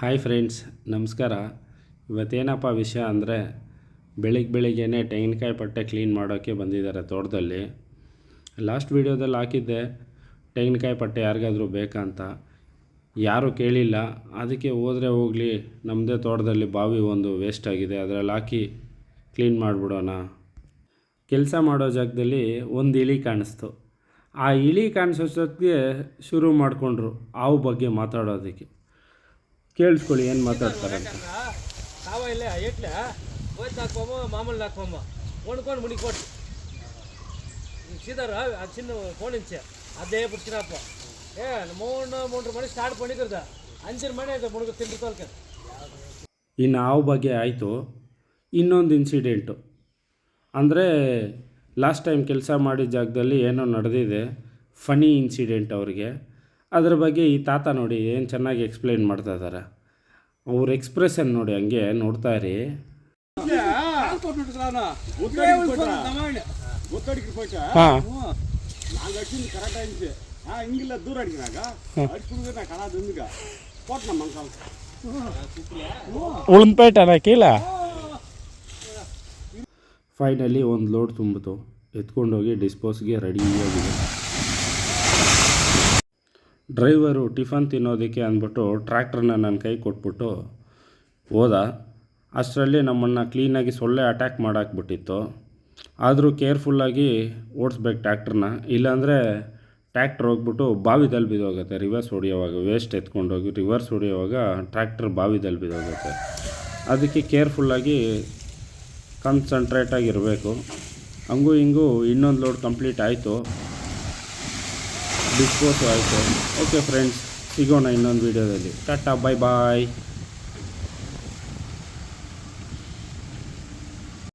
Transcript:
Hi friends, ನಮಸ್ಕಾರ. ಇವತ್ತೇನಪ್ಪ ವಿಷಯ ಅಂದರೆ ಬೆಳಿಗ್ಗೆನೇ ತೆಂಗಿನಕಾಯಿ ಪಟ್ಟೆ ಕ್ಲೀನ್ ಮಾಡೋಕ್ಕೆ ಬಂದಿದ್ದಾರೆ ತೋಟದಲ್ಲಿ. ಲಾಸ್ಟ್ ವೀಡಿಯೋದಲ್ಲಿ ಹಾಕಿದ್ದೆ ತೆಂಗಿನಕಾಯಿ ಪಟ್ಟೆ ಯಾರಿಗಾದರೂ ಬೇಕಾ ಅಂತ. ಯಾರೂ ಕೇಳಿಲ್ಲ. ಅದಕ್ಕೆ ಹೋದರೆ ಹೋಗಲಿ, ನಮ್ಮದೇ ತೋಟದಲ್ಲಿ ಬಾವಿ ಒಂದು ವೇಸ್ಟ್ ಆಗಿದೆ, ಅದರಲ್ಲಿ ಹಾಕಿ ಕ್ಲೀನ್ ಮಾಡಿಬಿಡೋಣ. ಕೆಲಸ ಮಾಡೋ ಜಾಗದಲ್ಲಿ ಒಂದು ಇಲಿ ಕಾಣಿಸ್ತು. ಆ ಇಲಿ ಕಾಣಿಸೋಷ್ಟೊತ್ತಿಗೆ ಶುರು ಮಾಡಿಕೊಂಡ್ರು ಹಾವು ಬಗ್ಗೆ ಮಾತಾಡೋದಕ್ಕೆ. ಕೇಳಿಸ್ಕೊಳ್ಳಿ ಏನು ಮಾತಾಡ್ತಾರೆ ಅಂತ. మామూలు నాకమ్మ వండుకొని మునిగిపోటు సీతారా ఆ చిన్న ఫోన్ ఇచ్చే అదే పుచ్చినప్ప ಮೂರು ಮಣಿ ಸ್ಟಾರ್ಟ್ பண்ணிக்கிறದ 5 ಮಣಿ ಆಯ್ತು ಮುಳುಗು ತಿಂಡಿತೋಲ್ಕೆ. ಇನ್ನು ಹಾವು ಬಗ್ಗೆ ಆಯಿತು. ಇನ್ನೊಂದು ಇನ್ಸಿಡೆಂಟು ಅಂದರೆ ಲಾಸ್ಟ್ ಟೈಮ್ ಕೆಲಸ ಮಾಡಿದ ಜಾಗದಲ್ಲಿ ಏನೋ ನಡೆದಿದೆ, ಫನಿ ಇನ್ಸಿಡೆಂಟ್ ಅವ್ರಿಗೆ. ಅದ್ರ ಬಗ್ಗೆ ಈ ತಾತ ನೋಡಿ ಏನು ಚೆನ್ನಾಗಿ ಎಕ್ಸ್ಪ್ಲೈನ್ ಮಾಡ್ತಾ ಇದ್ದಾರೆ. ಅವ್ರ ಎಕ್ಸ್ಪ್ರೆಷನ್ ನೋಡಿ, ಹಂಗೆ ನೋಡ್ತಾ ಇರಿ. ಫೈನಲಿ ಒಂದು ಲೋಡ್ ತುಂಬಿತು, ಎತ್ಕೊಂಡೋಗಿ ಡಿಸ್ಪೋಸ್ಗೆ ರೆಡಿಯಾಗಿದೆ. ಡ್ರೈವರು ಟಿಫನ್ ತಿನ್ನೋದಕ್ಕೆ ಅಂದ್ಬಿಟ್ಟು ಟ್ರ್ಯಾಕ್ಟ್ರನ್ನ ನನ್ನ ಕೈ ಕೊಟ್ಬಿಟ್ಟು ಹೋದ. ಅಷ್ಟರಲ್ಲಿ ನಮ್ಮನ್ನು ಕ್ಲೀನಾಗಿ ಸೊಳ್ಳೆ ಅಟ್ಯಾಕ್ ಮಾಡಾಕ್ಬಿಟ್ಟಿತ್ತು. ಆದರೂ ಕೇರ್ಫುಲ್ಲಾಗಿ ಓಡಿಸ್ಬೇಕು ಟ್ರ್ಯಾಕ್ಟ್ರನ್ನ, ಇಲ್ಲಾಂದರೆ ಟ್ರ್ಯಾಕ್ಟ್ರ್ ಹೋಗ್ಬಿಟ್ಟು ಬಾವಿದಲ್ಲಿ ಬಿದ್ದೋಗುತ್ತೆ. ರಿವರ್ಸ್ ಹೊಡೆಯೋವಾಗ ವೇಸ್ಟ್ ಎತ್ಕೊಂಡೋಗಿ ರಿವರ್ಸ್ ಹೊಡೆಯೋವಾಗ ಟ್ರ್ಯಾಕ್ಟ್ರ್ ಬಾವಿದಲ್ಲಿ ಬಿದ್ದೋಗುತ್ತೆ. ಅದಕ್ಕೆ ಕೇರ್ಫುಲ್ಲಾಗಿ ಕಾನ್ಸಂಟ್ರೇಟಾಗಿರಬೇಕು. ಹಂಗೂ ಹಿಂಗೂ ಇನ್ನೊಂದು ಲೋಡ್ ಕಂಪ್ಲೀಟ್ ಆಯಿತು, ಡಿಸ್ಪೋಸು ಆಯಿತು. ಓಕೆ ಫ್ರೆಂಡ್ಸ್, ಸಿಗೋಣ ಇನ್ನೊಂದು ವೀಡಿಯೋದಲ್ಲಿ. ಟಾಟಾ, ಬಾಯ್ ಬಾಯ್.